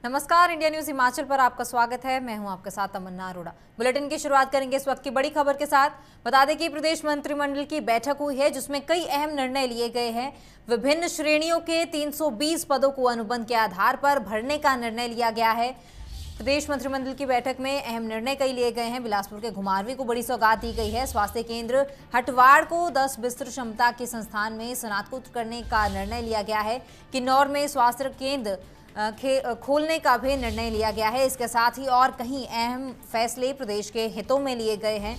नमस्कार, India news Himachal पर आपका स्वागत है। मैं हूं आपके साथ तमन्ना अरोड़ा। बुलेटिन की शुरुआत करेंगे इस वक्त की बड़ी खबर के साथ। बता दें कि प्रदेश मंत्रिमंडल की बैठक हुई है जिसमें कई अहम निर्णय लिए गए हैं। विभिन्न श्रेणियों के 320 पदों को अनुबंध के आधार पर भरने का निर्णय लिया गया है। प्रदेश मंत्रिमंडल की बैठक में अहम निर्णय कई लिए गए हैं। बिलासपुर के घुमारवीं को बड़ी सौगात दी गई है। स्वास्थ्य केंद्र हटवाड़ को 10 बिस्तर क्षमता के संस्थान में स्नातकोत्तर करने का निर्णय लिया गया है। किन्नौर में स्वास्थ्य केंद्र खोलने का भी निर्णय लिया गया है। इसके साथ ही और कहीं अहम फैसले प्रदेश के हितों में लिए गए हैं।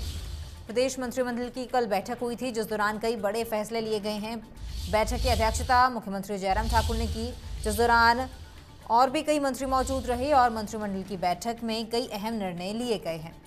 प्रदेश मंत्रिमंडल की कल बैठक हुई थी जिस दौरान कई बड़े फैसले लिए गए हैं। बैठक की अध्यक्षता मुख्यमंत्री जयराम ठाकुर ने की, जिस दौरान और भी कई मंत्री मौजूद रहे और मंत्रिमंडल की बैठक में कई अहम निर्णय लिए गए हैं।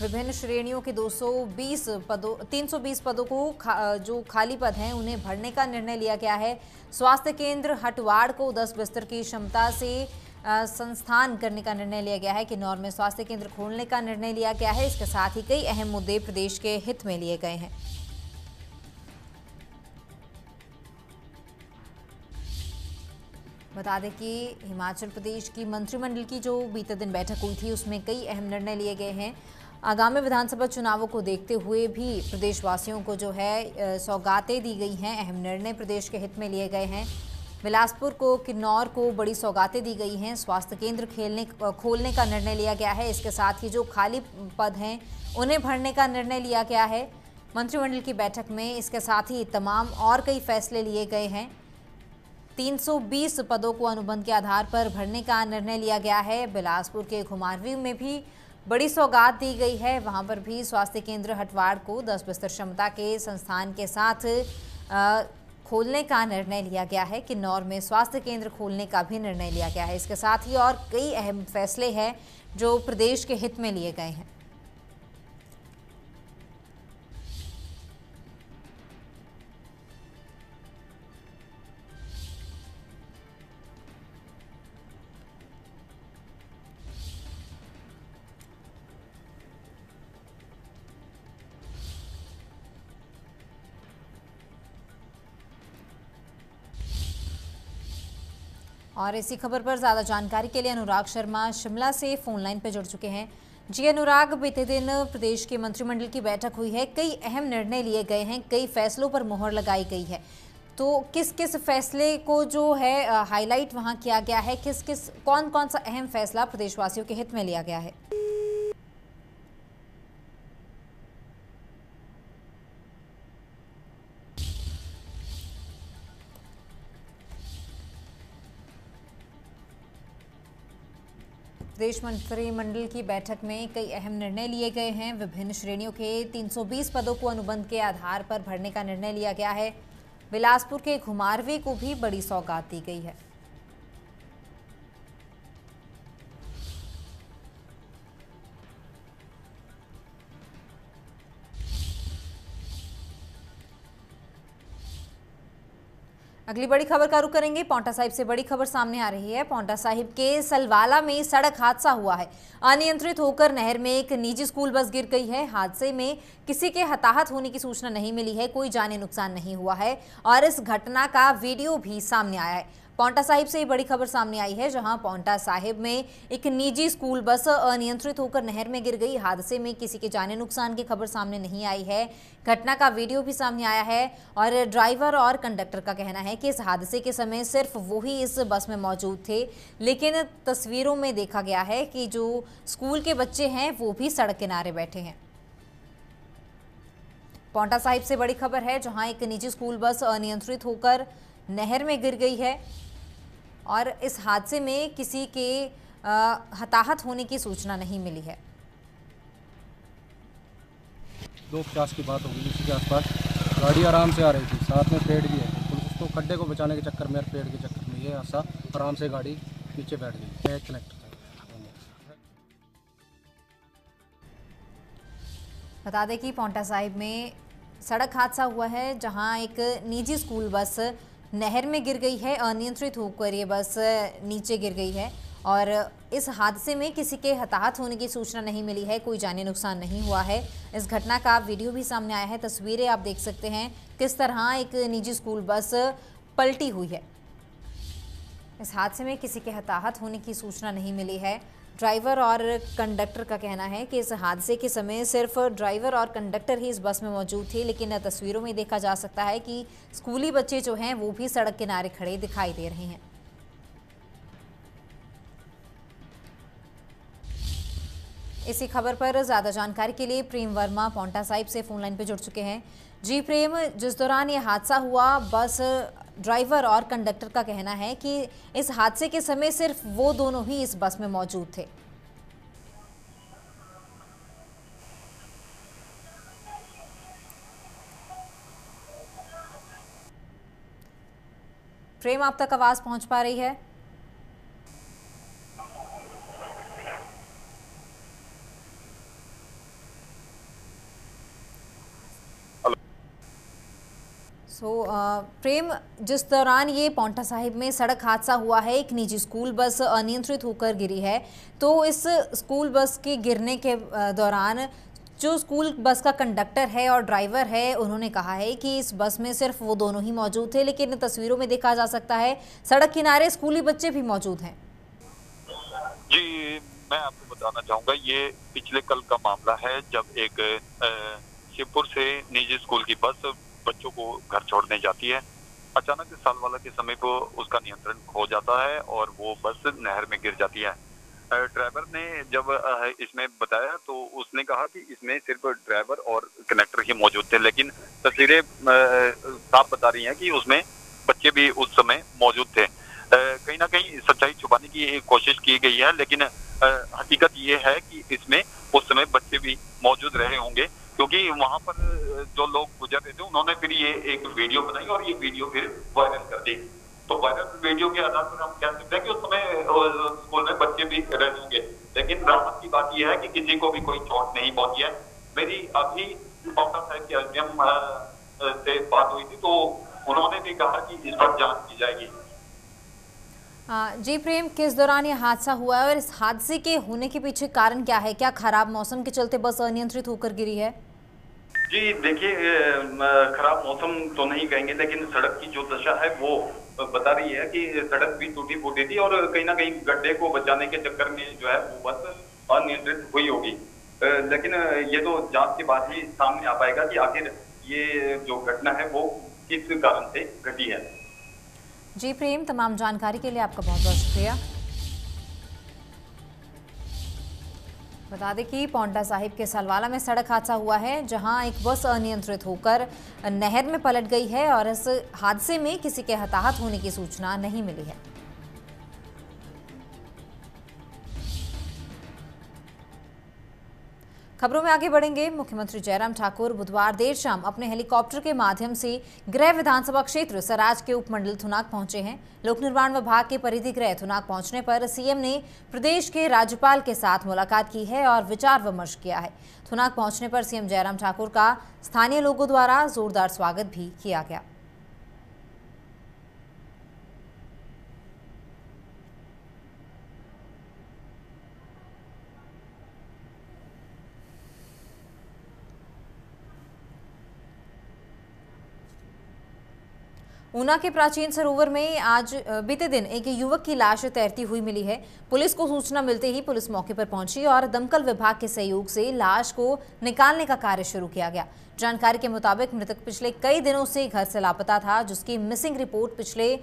विभिन्न श्रेणियों के 320 पदों को जो खाली पद हैं उन्हें भरने का निर्णय लिया गया है। स्वास्थ्य केंद्र हटवाड़ को 10 बिस्तर की क्षमता से संस्थान करने का निर्णय लिया गया है। किन्नौर में स्वास्थ्य केंद्र खोलने का निर्णय लिया गया है। इसके साथ ही कई अहम मुद्दे प्रदेश के हित में लिए गए हैं। बता दें कि हिमाचल प्रदेश की मंत्रिमंडल की जो बीते दिन बैठक हुई थी उसमें कई अहम निर्णय लिए गए हैं। आगामी विधानसभा चुनावों को देखते हुए भी प्रदेशवासियों को जो है सौगातें दी गई हैं। अहम निर्णय प्रदेश के हित में लिए गए हैं। बिलासपुर को, किन्नौर को बड़ी सौगातें दी गई हैं। स्वास्थ्य केंद्र खोलने का निर्णय लिया गया है। इसके साथ ही जो खाली पद हैं उन्हें भरने का निर्णय लिया गया है मंत्रिमंडल की बैठक में। इसके साथ ही तमाम और कई फैसले लिए गए हैं। 320 पदों को अनुबंध के आधार पर भरने का निर्णय लिया गया है। बिलासपुर के घुमारवीं में भी बड़ी सौगात दी गई है। वहां पर भी स्वास्थ्य केंद्र हटवाड़ को 10 बिस्तर क्षमता के संस्थान के साथ खोलने का निर्णय लिया गया है। किन्नौर में स्वास्थ्य केंद्र खोलने का भी निर्णय लिया गया है। इसके साथ ही और कई अहम फैसले हैं जो प्रदेश के हित में लिए गए हैं। और इसी खबर पर ज्यादा जानकारी के लिए अनुराग शर्मा शिमला से फोन लाइन पर जुड़ चुके हैं। जी अनुराग, बीते दिन प्रदेश के मंत्रिमंडल की बैठक हुई है, कई अहम निर्णय लिए गए हैं, कई फैसलों पर मोहर लगाई गई है, तो किस किस फैसले को जो है हाईलाइट वहां किया गया है, कौन कौन सा अहम फैसला प्रदेशवासियों के हित में लिया गया है? प्रदेश मंत्रिमंडल की बैठक में कई अहम निर्णय लिए गए हैं। विभिन्न श्रेणियों के 320 पदों को अनुबंध के आधार पर भरने का निर्णय लिया गया है। बिलासपुर के घुमारवीं को भी बड़ी सौगात दी गई है। अगली बड़ी खबर का रुख करेंगे। पांवटा साहिब से बड़ी खबर सामने आ रही है। पांवटा साहिब के सलवाला में सड़क हादसा हुआ है। अनियंत्रित होकर नहर में एक निजी स्कूल बस गिर गई है। हादसे में किसी के हताहत होने की सूचना नहीं मिली है, कोई जानी नुकसान नहीं हुआ है और इस घटना का वीडियो भी सामने आया है। पांवटा साहिब से बड़ी खबर सामने आई है, जहां पांवटा साहिब में एक निजी स्कूल बस अनियंत्रित होकर नहर में गिर गई। हादसे में किसी के जाने नुकसान की खबर सामने नहीं आई है। घटना का वीडियो भी सामने आया है और ड्राइवर और कंडक्टर का कहना है कि इस हादसे के समय सिर्फ वो ही इस बस में मौजूद थे, लेकिन तस्वीरों में देखा गया है कि जो स्कूल के बच्चे हैं वो भी सड़क किनारे बैठे हैं। पांवटा साहिब से बड़ी खबर है, जहां एक निजी स्कूल बस अनियंत्रित होकर नहर में गिर गई है और इस हादसे में किसी के हताहत होने की सूचना नहीं मिली है। 2:50 की बात होगी, इसी के आसपास गाड़ी आराम से आ रही थी, साथ में पेड़ भी है, तो उसको खड्डे को बचाने के चक्कर में, पेड़ के चक्कर में ये हादसा आराम से गाड़ी नीचे बैठ गई। कनेक्टर बता दें कि पांवटा साहिब में सड़क हादसा हुआ है, जहां एक निजी स्कूल बस नहर में गिर गई है। अनियंत्रित होकर ये बस नीचे गिर गई है और इस हादसे में किसी के हताहत होने की सूचना नहीं मिली है, कोई जानी नुकसान नहीं हुआ है। इस घटना का वीडियो भी सामने आया है, तस्वीरें आप देख सकते हैं किस तरह एक निजी स्कूल बस पलटी हुई है। इस हादसे में किसी के हताहत होने की सूचना नहीं मिली है। ड्राइवर और कंडक्टर का कहना है कि इस हादसे के समय सिर्फ ड्राइवर और कंडक्टर ही इस बस में मौजूद थे, लेकिन तस्वीरों में देखा जा सकता है कि स्कूली बच्चे जो हैं वो भी सड़क किनारे खड़े दिखाई दे रहे हैं। इसी खबर पर ज्यादा जानकारी के लिए प्रेम वर्मा पौंटा साहिब से फोन लाइन पर जुड़ चुके हैं। जी प्रेम, जिस दौरान ये हादसा हुआ, बस ड्राइवर और कंडक्टर का कहना है कि इस हादसे के समय सिर्फ वो दोनों ही इस बस में मौजूद थे। प्रेम, आप तक आवाज पहुंच पा रही है? प्रेम, जिस दौरान ये पौंटा साहिब में सड़क हादसा हुआ है, एक निजी स्कूल बस अनियंत्रित होकर गिरी है, तो इस स्कूल बस के गिरने के दौरान जो स्कूल बस का कंडक्टर है और ड्राइवर है, उन्होंने कहा है कि इस बस में सिर्फ वो दोनों ही मौजूद थे, लेकिन तस्वीरों में देखा जा सकता है सड़क किनारे स्कूली बच्चे भी मौजूद हैं। जी, मैं आपको बताना चाहूँगा, ये पिछले कल का मामला है, जब एक शिवपुर से निजी स्कूल की बस बच्चों को घर छोड़ने जाती है। अचानक सालवाला के समीप उसका नियंत्रण खो जाता है और वो बस नहर में गिर जाती है। ड्राइवर ने जब इसमें बताया तो उसने कहा कि इसमें सिर्फ ड्राइवर और कंडक्टर ही मौजूद थे, लेकिन तस्वीरें साफ बता रही हैं कि उसमें बच्चे भी उस समय मौजूद थे। कहीं ना कहीं सच्चाई छुपाने की कोशिश की गई है, लेकिन हकीकत ये है कि इसमें उस समय बच्चे भी मौजूद रहे होंगे, क्योंकि वहां पर जो लोग गुजर रहे थे उन्होंने फिर ये एक वीडियो बनाई और ये वीडियो फिर वायरल कर दी। तो वायरल वीडियो के आधार पर हम कह सकते हैं कि उस समय स्कूल में बच्चे भी रहे होंगे, लेकिन राहत की बात यह है कि किसी को भी कोई चोट नहीं पहुंची है। मेरी अभी पौंटा साहिब के एसडीएम से बात हुई थी, तो उन्होंने भी कहा कि इस पर जांच की जाएगी। जी प्रेम, किस दौरान ये हादसा हुआ है और इस हादसे के होने के पीछे कारण क्या है? क्या खराब मौसम के चलते बस अनियंत्रित होकर गिरी है? जी देखिए, खराब मौसम तो नहीं कहेंगे, लेकिन सड़क की जो दशा है वो बता रही है कि सड़क भी टूटी फूटी थी और कहीं ना कहीं गड्ढे को बचाने के चक्कर में जो है वो बस अनियंत्रित हुई होगी। लेकिन ये तो जांच के बाद ही सामने आ पाएगा कि आखिर ये जो घटना है वो किस कारण से घटी है। जी प्रेम, तमाम जानकारी के लिए आपका बहुत बहुत शुक्रिया। बता दें कि पौंटा साहिब के सालवाला में सड़क हादसा हुआ है, जहां एक बस अनियंत्रित होकर नहर में पलट गई है और इस हादसे में किसी के हताहत होने की सूचना नहीं मिली है। खबरों में आगे बढ़ेंगे। मुख्यमंत्री जयराम ठाकुर बुधवार देर शाम अपने हेलीकॉप्टर के माध्यम से गृह विधानसभा क्षेत्र सराज के उपमंडल थुनाग पहुंचे हैं। लोक निर्माण विभाग के परिधि गृह थुनाग पहुंचने पर सीएम ने प्रदेश के राज्यपाल के साथ मुलाकात की है और विचार विमर्श किया है। थुनाग पहुंचने पर सीएम जयराम ठाकुर का स्थानीय लोगों द्वारा जोरदार स्वागत भी किया गया। ऊना के प्राचीन सरोवर में आज बीते दिन एक युवक की लाश तैरती हुई मिली है। पुलिस को सूचना मिलते ही पुलिस मौके पर पहुंची और दमकल विभाग के सहयोग से लाश को निकालने का कार्य शुरू किया गया। जानकारी के मुताबिक मृतक पिछले कई दिनों से घर से लापता था, जिसकी मिसिंग रिपोर्ट पिछले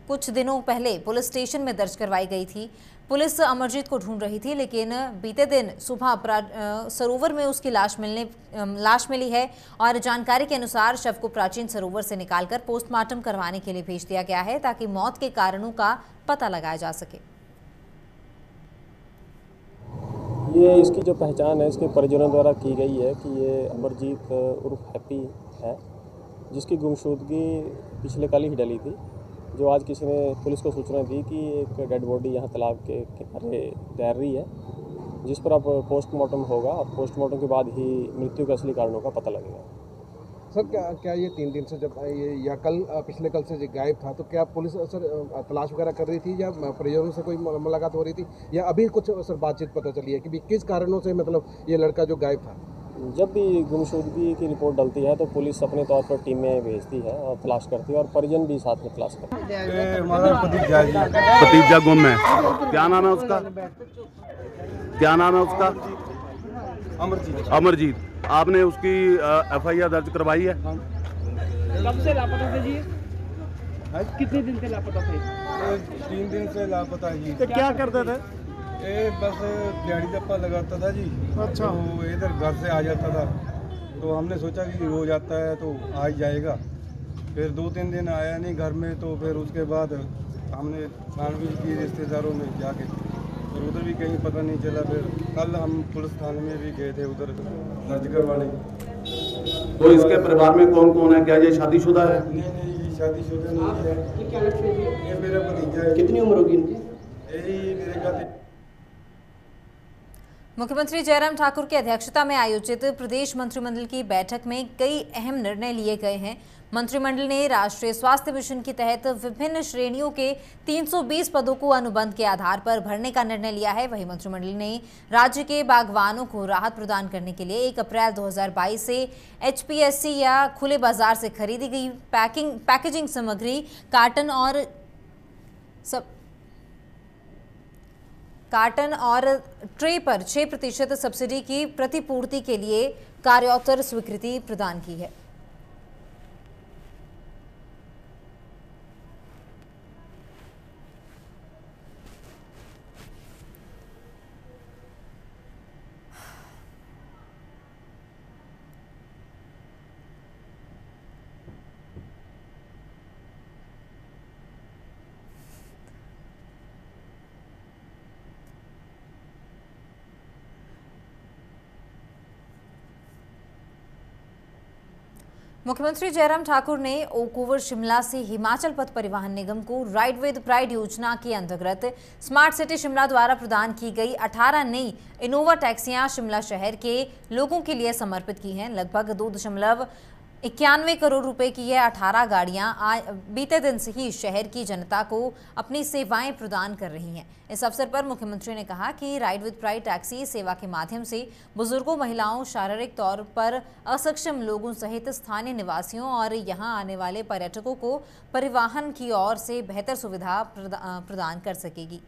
कुछ दिनों पहले पुलिस स्टेशन में दर्ज करवाई गई थी। पुलिस अमरजीत को ढूंढ रही थी, लेकिन बीते दिन सुबह सरोवर में उसकी लाश मिली है और जानकारी के अनुसार शव को प्राचीन सरोवर से निकालकर पोस्टमार्टम करवाने के लिए भेज दिया गया है, ताकि मौत के कारणों का पता लगाया जा सके। ये इसकी जो पहचान है इसके परिजनों द्वारा की गई है कि ये अमरजीत उर्फ हैप्पी है, जिसकी गुमशुदगी पिछले कल ही डली थी। जो आज किसी ने पुलिस को सूचना दी कि एक डेड बॉडी यहाँ तालाब के किनारे तैर रही है, जिस पर अब पोस्टमार्टम होगा और पोस्टमार्टम के बाद ही मृत्यु के असली कारणों का पता लगेगा। सर क्या ये 3 दिन से जब ये या कल पिछले कल से जो गायब था, तो क्या पुलिस सर तलाश वगैरह कर रही थी या परिजनों से कोई मुलाकात हो रही थी, या अभी कुछ सर बातचीत पता चली है कि किस कारणों से मतलब ये लड़का जो गायब था? जब भी गुमशुदगी की रिपोर्ट डलती है तो पुलिस अपने तौर पर टीमें भेजती है और तलाश करती है, और परिजन भी साथ में तलाश करते हैं। हमारा भतीजा गुम है। क्या नाम है उसका? क्या नाम है उसका? अमरजीत। आपने उसकी FIR दर्ज करवाई है? कब से लापता थे जी? कितने दिन से लापता थे? 3 दिन से लापता है जी। तो क्या करते थे? ये बस दिहाड़ी दप्पा लगाता था जी। अच्छा। तो इधर घर से आ जाता था, तो हमने सोचा कि रोज आता है तो आ ही जाएगा। फिर 2-3 दिन आया नहीं घर में, तो फिर उसके बाद हमने छानबीन की रिश्तेदारों में जाके, और उधर भी कहीं पता नहीं चला। फिर कल हम पुलिस थाने में भी गए थे उधर दर्ज करवाने। तो इसके परिवार में कौन कौन है? क्या ये शादीशुदा है? नहीं, ये शादीशुदा नहीं है। ये क्या लगता है? ये मेरा भतीजा है। कितनी उम्र होगी इनकी? यही मेरे ख्याल मुख्यमंत्री जयराम ठाकुर की अध्यक्षता में आयोजित प्रदेश मंत्रिमंडल की बैठक में कई अहम निर्णय लिए गए हैं। मंत्रिमंडल ने राष्ट्रीय स्वास्थ्य मिशन के तहत विभिन्न श्रेणियों के 320 पदों को अनुबंध के आधार पर भरने का निर्णय लिया है। वहीं मंत्रिमंडल ने राज्य के बागवानों को राहत प्रदान करने के लिए 1 अप्रैल 2022 से HPSC या खुले बाजार से खरीदी गई पैकेजिंग सामग्री, कार्टन और ट्रे पर 6% सब्सिडी की प्रतिपूर्ति के लिए कार्योत्तर स्वीकृति प्रदान की है। मुख्यमंत्री जयराम ठाकुर ने ओक ओवर शिमला से हिमाचल पथ परिवहन निगम को राइड विद प्राइड योजना के अंतर्गत स्मार्ट सिटी शिमला द्वारा प्रदान की गई 18 नई इनोवा टैक्सियां शिमला शहर के लोगों के लिए समर्पित की हैं। लगभग 2.91 करोड़ रुपए की यह 18 गाड़ियां बीते दिन से ही शहर की जनता को अपनी सेवाएं प्रदान कर रही हैं। इस अवसर पर मुख्यमंत्री ने कहा कि राइड विद प्राइड टैक्सी सेवा के माध्यम से बुजुर्गों, महिलाओं, शारीरिक तौर पर असक्षम लोगों सहित स्थानीय निवासियों और यहां आने वाले पर्यटकों को परिवहन की ओर से बेहतर सुविधा प्रदान कर सकेगी।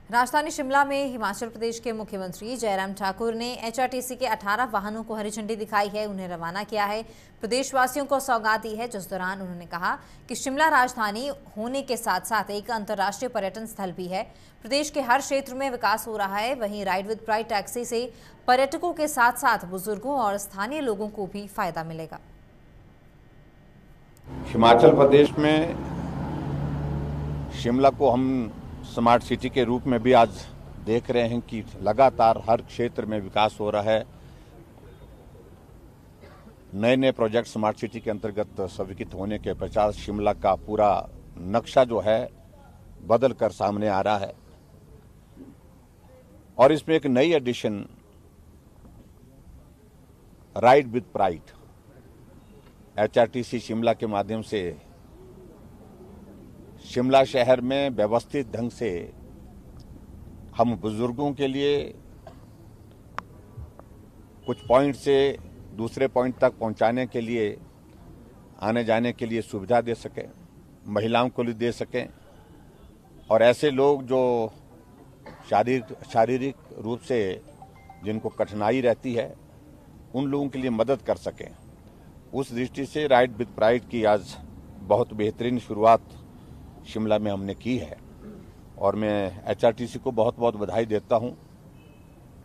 राजधानी शिमला में हिमाचल प्रदेश के मुख्यमंत्री जयराम ठाकुर ने HRTC के 18 वाहनों को हरी झंडी दिखाई है, उन्हें रवाना किया है, प्रदेशवासियों को सौगात दी है। जिस दौरान उन्होंने कहा कि शिमला राजधानी होने के साथ साथ एक अंतर्राष्ट्रीय पर्यटन स्थल भी है। प्रदेश के हर क्षेत्र में विकास हो रहा है। वहीं राइड विद प्राइड टैक्सी से पर्यटकों के साथ साथ बुजुर्गों और स्थानीय लोगों को भी फायदा मिलेगा। हिमाचल प्रदेश में शिमला को हम स्मार्ट सिटी के रूप में भी आज देख रहे हैं कि लगातार हर क्षेत्र में विकास हो रहा है। नए नए प्रोजेक्ट स्मार्ट सिटी के अंतर्गत स्वीकृत होने के पश्चात शिमला का पूरा नक्शा जो है बदल कर सामने आ रहा है। और इसमें एक नई edition ride with pride HRTC Shimla के माध्यम से शिमला शहर में व्यवस्थित ढंग से हम बुजुर्गों के लिए कुछ पॉइंट से दूसरे पॉइंट तक पहुंचाने के लिए, आने जाने के लिए सुविधा दे सकें, महिलाओं को लिए दे सकें, और ऐसे लोग जो शारीरिक रूप से जिनको कठिनाई रहती है उन लोगों के लिए मदद कर सकें। उस दृष्टि से राइड विद प्राइड की आज बहुत बेहतरीन शुरुआत शिमला में हमने की है और मैं HRTC को बहुत बहुत बधाई देता हूं।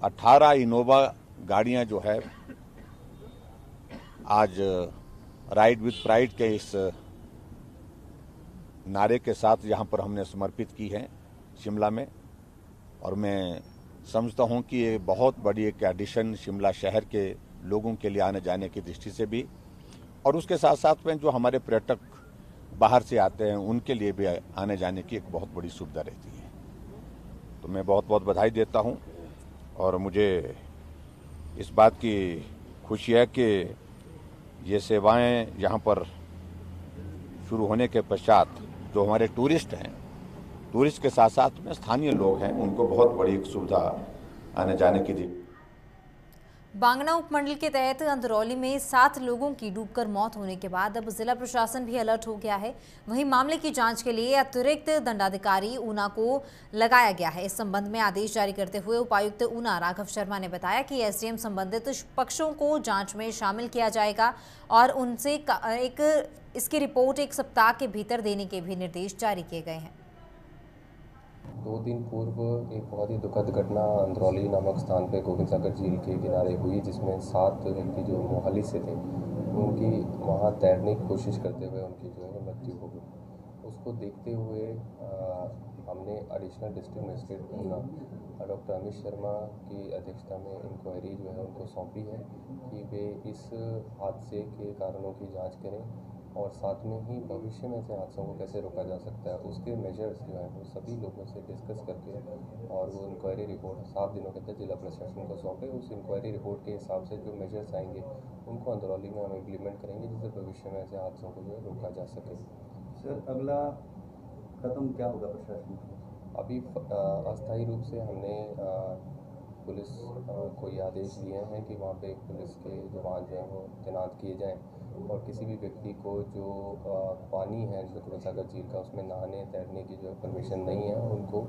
18 इनोवा गाड़ियां जो है आज राइड विद प्राइड के इस नारे के साथ यहां पर हमने समर्पित की है शिमला में, और मैं समझता हूं कि ये बहुत बड़ी एक एडिशन शिमला शहर के लोगों के लिए आने जाने की दृष्टि से भी और उसके साथ साथ में जो हमारे पर्यटक बाहर से आते हैं उनके लिए भी आने जाने की एक बहुत बड़ी सुविधा रहती है। तो मैं बहुत बहुत बधाई देता हूं और मुझे इस बात की खुशी है कि ये सेवाएं यहाँ पर शुरू होने के पश्चात जो हमारे टूरिस्ट हैं, टूरिस्ट के साथ साथ में स्थानीय लोग हैं, उनको बहुत बड़ी सुविधा आने जाने की दी। बांगना उपमंडल के तहत अंदरौली में 7 लोगों की डूबकर मौत होने के बाद अब जिला प्रशासन भी अलर्ट हो गया है। वहीं मामले की जांच के लिए अतिरिक्त दंडाधिकारी ऊना को लगाया गया है। इस संबंध में आदेश जारी करते हुए उपायुक्त ऊना राघव शर्मा ने बताया कि एसडीएम संबंधित पक्षों को जांच में शामिल किया जाएगा और उनसे इसकी रिपोर्ट 1 सप्ताह के भीतर देने के भी निर्देश जारी किए गए हैं। 2 दिन पूर्व एक बहुत ही दुखद घटना अंदरौली नामक स्थान पर गोविंद सागर झील के किनारे हुई, जिसमें 7 व्यक्ति जो मोहाली से थे उनकी वहां तैरने की कोशिश करते हुए उनकी जो है मृत्यु हो गई। उसको देखते हुए हमने additional district magistrate Una doctor Amit Sharma की अध्यक्षता में इंक्वायरी जो है उनको सौंपी है कि वे इस हादसे के कारणों की जाँच करें और साथ में ही भविष्य में ऐसे हादसों को कैसे रोका जा सकता है उसके मेजर्स जो हैं वो सभी लोगों से डिस्कस करके और वो इंक्वायरी रिपोर्ट 7 दिनों के अंदर जिला प्रशासन को सौंपे। उस इंक्वायरी रिपोर्ट के हिसाब से जो मेजर्स आएंगे उनको अंदरौली में हम इम्प्लीमेंट करेंगे, जिससे भविष्य में ऐसे हादसों को जो है रोका जा सके। सर, अगला कदम क्या होगा प्रशासन का? अभी अस्थायी रूप से हमने पुलिस को ये आदेश दिए हैं कि वहाँ पे पुलिस के जवान जो हैं वो तैनात किए जाएं और किसी भी व्यक्ति को जो पानी है जो गोविंद सागर झील का उसमें नहाने तैरने की जो परमिशन नहीं है उनको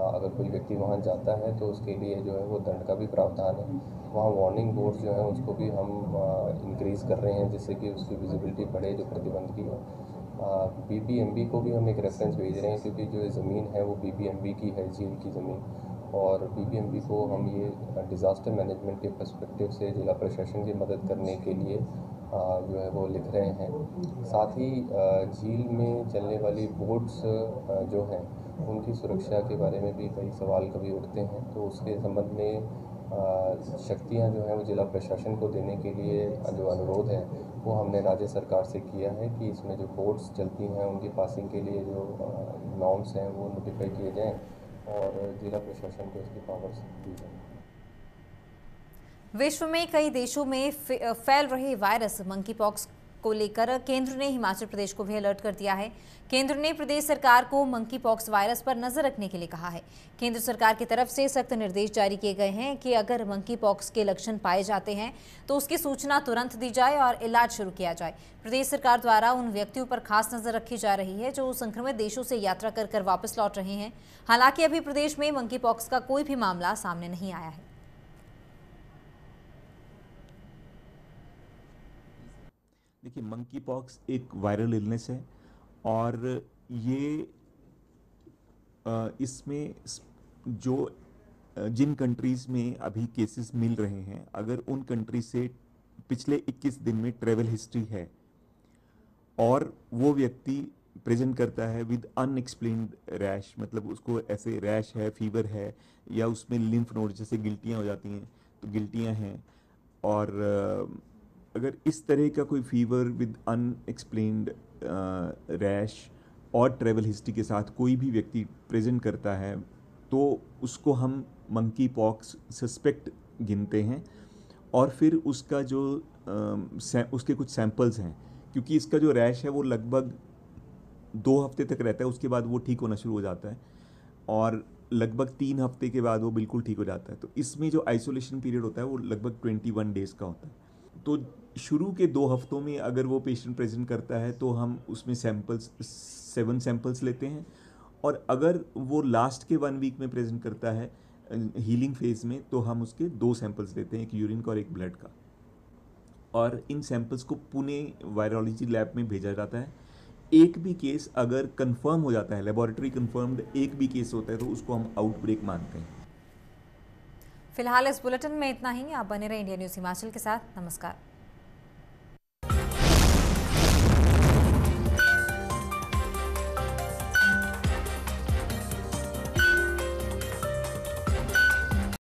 अगर कोई व्यक्ति वहाँ जाता है तो उसके लिए जो है वो दंड का भी प्रावधान है। वहाँ वार्निंग बोर्ड जो है उसको भी हम इंक्रीज़ कर रहे हैं जिससे कि उसकी विजिबिलिटी बढ़े जो प्रतिबंध की है। BBMB को भी हम एक रेफरेंस भेज रहे हैं क्योंकि जो ज़मीन है वो BBMB की है, झील की ज़मीन, और BBMB को हम ये डिज़ास्टर मैनेजमेंट के पर्सपेक्टिव से जिला प्रशासन की मदद करने के लिए जो है वो लिख रहे हैं। साथ ही झील में चलने वाली बोट्स जो हैं उनकी सुरक्षा के बारे में भी कई सवाल कभी उठते हैं, तो उसके संबंध में शक्तियाँ जो हैं वो जिला प्रशासन को देने के लिए जो अनुरोध है वो हमने राज्य सरकार से किया है कि इसमें जो बोट्स चलती हैं उनकी पासिंग के लिए जो नॉर्म्स हैं वो नोटिफाई किए जाएँ और जिला प्रशासन को इसकी पावर्स दी जाए। विश्व में कई देशों में फैल रहे वायरस मंकी पॉक्स को लेकर केंद्र ने हिमाचल प्रदेश को भी अलर्ट कर दिया है। केंद्र ने प्रदेश सरकार को मंकी पॉक्स वायरस पर नजर रखने के लिए कहा है। केंद्र सरकार की तरफ से सख्त निर्देश जारी किए गए हैं कि अगर मंकी पॉक्स के लक्षण पाए जाते हैं तो उसकी सूचना तुरंत दी जाए और इलाज शुरू किया जाए। प्रदेश सरकार द्वारा उन व्यक्तियों पर खास नजर रखी जा रही है जो संक्रमित देशों से यात्रा कर वापस लौट रहे हैं। हालांकि अभी प्रदेश में मंकी पॉक्स का कोई भी मामला सामने नहीं आया है। देखिए, मंकी पॉक्स एक वायरल इलनेस है और ये इसमें जो जिन कंट्रीज़ में अभी केसेस मिल रहे हैं, अगर उन कंट्री से पिछले 21 दिन में ट्रैवल हिस्ट्री है और वो व्यक्ति प्रेजेंट करता है विद अनएक्सप्लेन्ड रैश, मतलब उसको ऐसे रैश है, फीवर है, या उसमें लिम्फ नोड जैसे गिल्टियाँ हो जाती हैं तो गिल्टियाँ हैं, और अगर इस तरह का कोई फीवर विद अनएक्सप्लेन्ड रैश और ट्रैवल हिस्ट्री के साथ कोई भी व्यक्ति प्रेजेंट करता है तो उसको हम मंकी पॉक्स सस्पेक्ट गिनते हैं। और फिर उसका जो उसके कुछ सैंपल्स हैं, क्योंकि इसका जो रैश है वो लगभग 2 हफ्ते तक रहता है, उसके बाद वो ठीक होना शुरू हो जाता है और लगभग 3 हफ्ते के बाद वो बिल्कुल ठीक हो जाता है। तो इसमें जो आइसोलेशन पीरियड होता है वो लगभग 21 डेज़ का होता है। तो शुरू के 2 हफ्तों में अगर वो पेशेंट प्रेजेंट करता है तो हम उसमें 7 सैंपल्स लेते हैं, और अगर वो लास्ट के 1 वीक में प्रेजेंट करता है हीलिंग फेज़ में तो हम उसके 2 सैंपल्स लेते हैं, एक यूरिन का और एक ब्लड का, और इन सैंपल्स को पुणे वायरोलॉजी लैब में भेजा जाता है। एक भी केस अगर कंफर्म हो जाता है, लेबोरेटरी कंफर्म्ड एक भी केस होता है तो उसको हम आउटब्रेक मानते हैं। फिलहाल इस बुलेटिन में इतना ही। आप बने रहे इंडिया न्यूज़ हिमाचल के साथ। नमस्कार।